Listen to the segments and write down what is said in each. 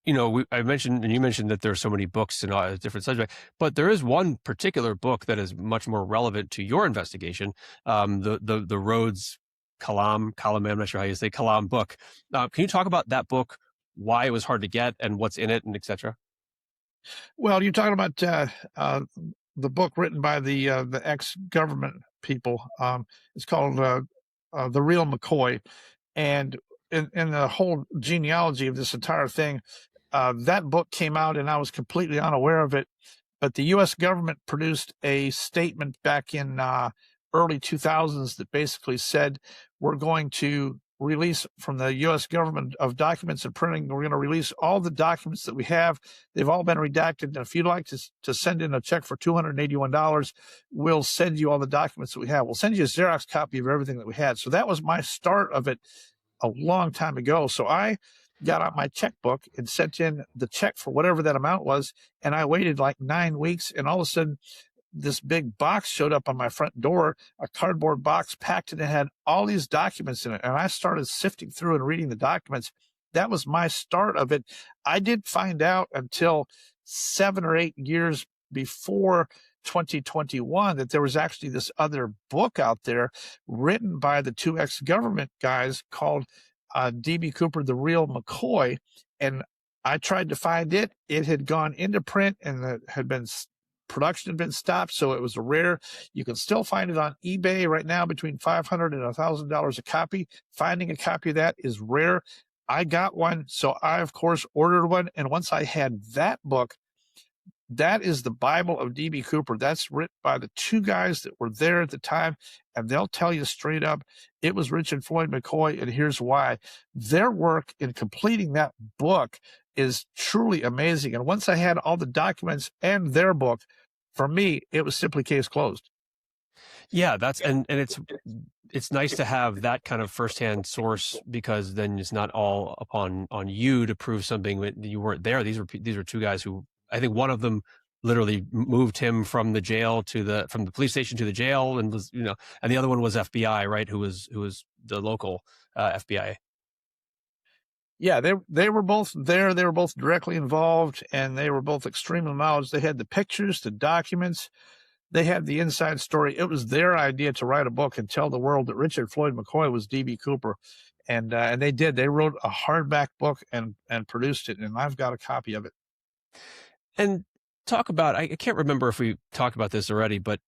I mentioned, and you mentioned that there's so many books and all different subjects, but there is one particular book that is much more relevant to your investigation. The Rhodes Kalam, I'm not sure how you say Kalam book. Can you talk about that book, why it was hard to get and what's in it and etc.? Well, you're talking about the book written by the ex-government people. It's called "The Real McCoy," and in the whole genealogy of this entire thing, that book came out, and I was completely unaware of it. But the U.S. government produced a statement back in early 2000s that basically said we're going to release from the U.S. government of documents and printing. We're going to release all the documents that we have. They've all been redacted. And if you'd like to send in a check for $281, we'll send you all the documents that we have. We'll send you a Xerox copy of everything that we had. So that was my start of it a long time ago. So I got out my checkbook and sent in the check for whatever that amount was. And I waited like 9 weeks. And all of a sudden, this big box showed up on my front door, a cardboard box packed, and it had all these documents in it. And I started sifting through and reading the documents. That was my start of it. I didn't find out until 7 or 8 years before 2021 that there was actually this other book out there written by the two ex-government guys called D.B. Cooper, The Real McCoy. And I tried to find it. It had gone into print and it had been production had been stopped, so it was rare. You can still find it on eBay right now between $500 and $1,000 a copy. Finding a copy of that is rare. I got one, so I, of course, ordered one. And once I had that book, that is the Bible of D.B. Cooper. That's written by the two guys that were there at the time, and they'll tell you straight up it was Richard Floyd McCoy, and here's why. Their work in completing that book is truly amazing. And once I had all the documents and their book, for me, it was simply case closed. Yeah, and it's nice to have that kind of firsthand source, because then it's not all on you to prove something that you weren't there. These were two guys who, I think one of them literally moved him from the jail from the police station to the jail, and was, and the other one was FBI, right? Who was the local FBI. Yeah, they were both there. They were both directly involved, and they were both extremely knowledgeable. They had the pictures, the documents. They had the inside story. It was their idea to write a book and tell the world that Richard Floyd McCoy was D.B. Cooper. And they did. They wrote a hardback book and produced it, and I've got a copy of it. And talk about, I can't remember if we talked about this already, but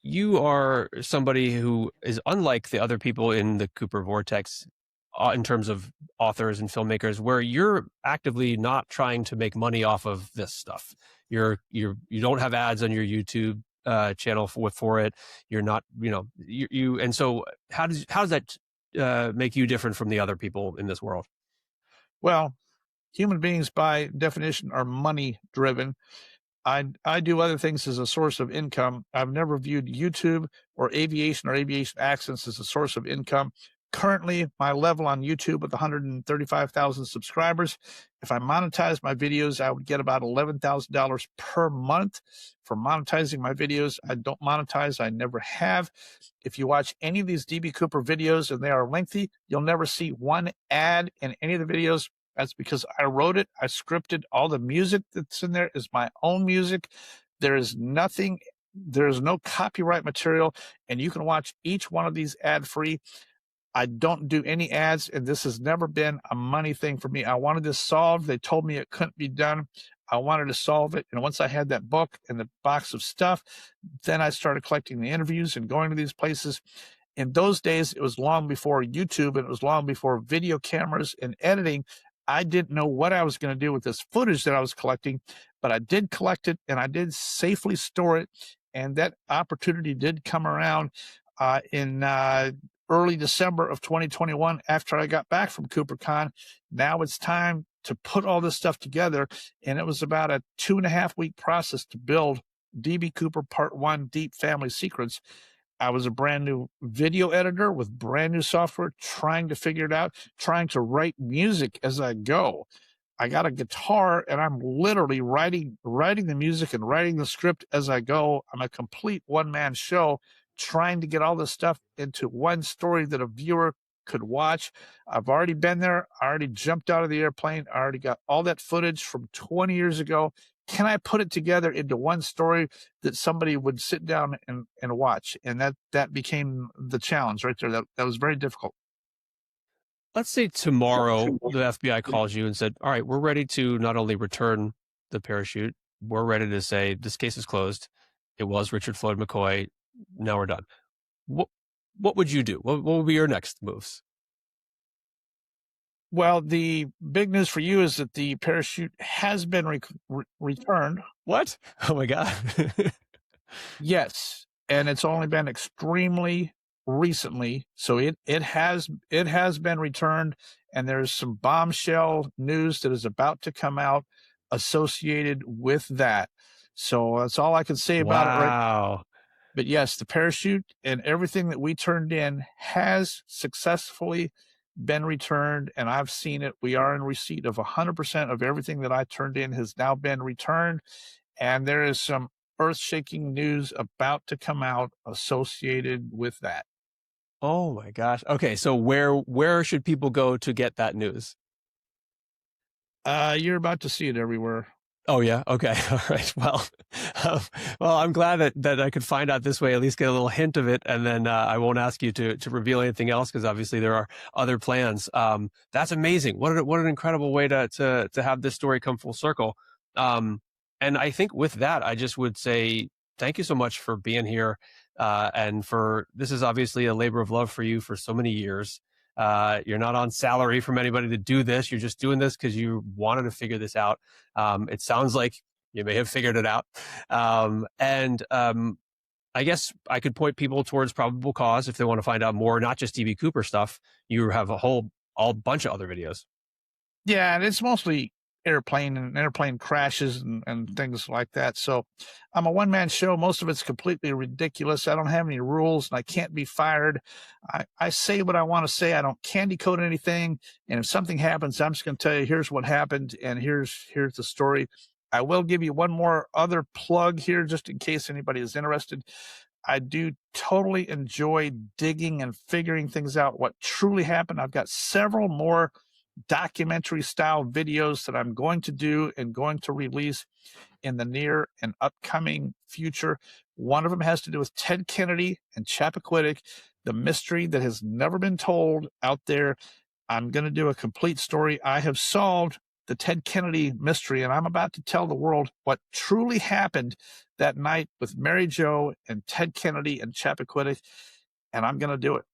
you are somebody who is unlike the other people in the Cooper Vortex in terms of authors and filmmakers, where you're actively not trying to make money off of this stuff. You don't have ads on your YouTube channel for it. You're not, and so how does that make you different from the other people in this world? Well, human beings by definition are money driven. I do other things as a source of income. I've never viewed YouTube or aviation accents as a source of income. Currently, my level on YouTube with 135,000 subscribers, if I monetize my videos, I would get about $11,000 per month for monetizing my videos. I don't monetize. I never have. If you watch any of these DB Cooper videos and they are lengthy, you'll never see one ad in any of the videos. That's because I wrote it. I scripted. All the music that's in there is my own music. There is nothing, there is no copyright material, and you can watch each one of these ad-free. I don't do any ads, and this has never been a money thing for me. I wanted this solved. They told me it couldn't be done. I wanted to solve it. And once I had that book and the box of stuff, then I started collecting the interviews and going to these places. In those days, it was long before YouTube, and it was long before video cameras and editing. I didn't know what I was going to do with this footage that I was collecting, but I did collect it, and I did safely store it. And that opportunity did come around in early December of 2021 after I got back from CooperCon. Now it's time to put all this stuff together. And it was about a 2.5-week process to build DB Cooper Part 1 Deep Family Secrets. I was a brand new video editor with brand new software, trying to figure it out, trying to write music as I go. I got a guitar, and I'm literally writing the music and writing the script as I go. I'm a complete one-man show, trying to get all this stuff into one story that a viewer could watch. I've already been there. I already jumped out of the airplane. I already got all that footage from 20 years ago. Can I put it together into one story that somebody would sit down and watch? And that became the challenge right there. That was very difficult. Let's say tomorrow the FBI calls you and said, "All right, we're ready to not only return the parachute, we're ready to say this case is closed. It was Richard Floyd McCoy. Now we're done." What what would you do? What would be your next moves? Well, the big news for you is that the parachute has been returned. What? Oh my god. Yes, and it's only been extremely recently, so it has been returned, and there's some bombshell news that is about to come out associated with that. So that's all I can say about it right. Wow. But yes, the parachute and everything that we turned in has successfully been returned, and I've seen it. We are in receipt of 100% of everything that I turned in has now been returned, and there is some earth-shaking news about to come out associated with that. Oh my gosh. Okay, so where should people go to get that news? You're about to see it everywhere. Oh yeah. Okay. All right. Well, um, well, I'm glad that I could find out this way, at least get a little hint of it, and then I won't ask you to reveal anything else because obviously there are other plans. That's amazing. What an incredible way to have this story come full circle. Um, and I think with that, I just would say thank you so much for being here, and for this is obviously a labor of love for you for so many years. You're not on salary from anybody to do this. You're just doing this because you wanted to figure this out. It sounds like you may have figured it out. And I guess I could point people towards Probable Cause if they want to find out more, not just DB Cooper stuff. You have all bunch of other videos. Yeah, and it's mostly airplane crashes and things like that. So I'm a one-man show. Most of it's completely ridiculous. I don't have any rules and I can't be fired. I say what I want to say. I don't candy coat anything. And if something happens, I'm just going to tell you, here's what happened and here's the story. I will give you one more other plug here just in case anybody is interested. I do totally enjoy digging and figuring things out, what truly happened. I've got several more documentary style videos that I'm going to do and going to release in the near and upcoming future. One of them has to do with Ted Kennedy and Chappaquiddick, the mystery that has never been told out there. I'm going to do a complete story. I have solved the Ted Kennedy mystery, and I'm about to tell the world what truly happened that night with Mary Jo and Ted Kennedy and Chappaquiddick, and I'm going to do it.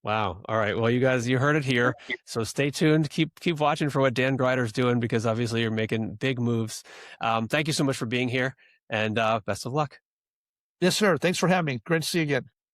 Wow. All right. Well, you guys, you heard it here. So stay tuned. Keep watching for what Dan Gryder's doing because obviously you're making big moves. Thank you so much for being here, and best of luck. Yes, sir. Thanks for having me. Great to see you again.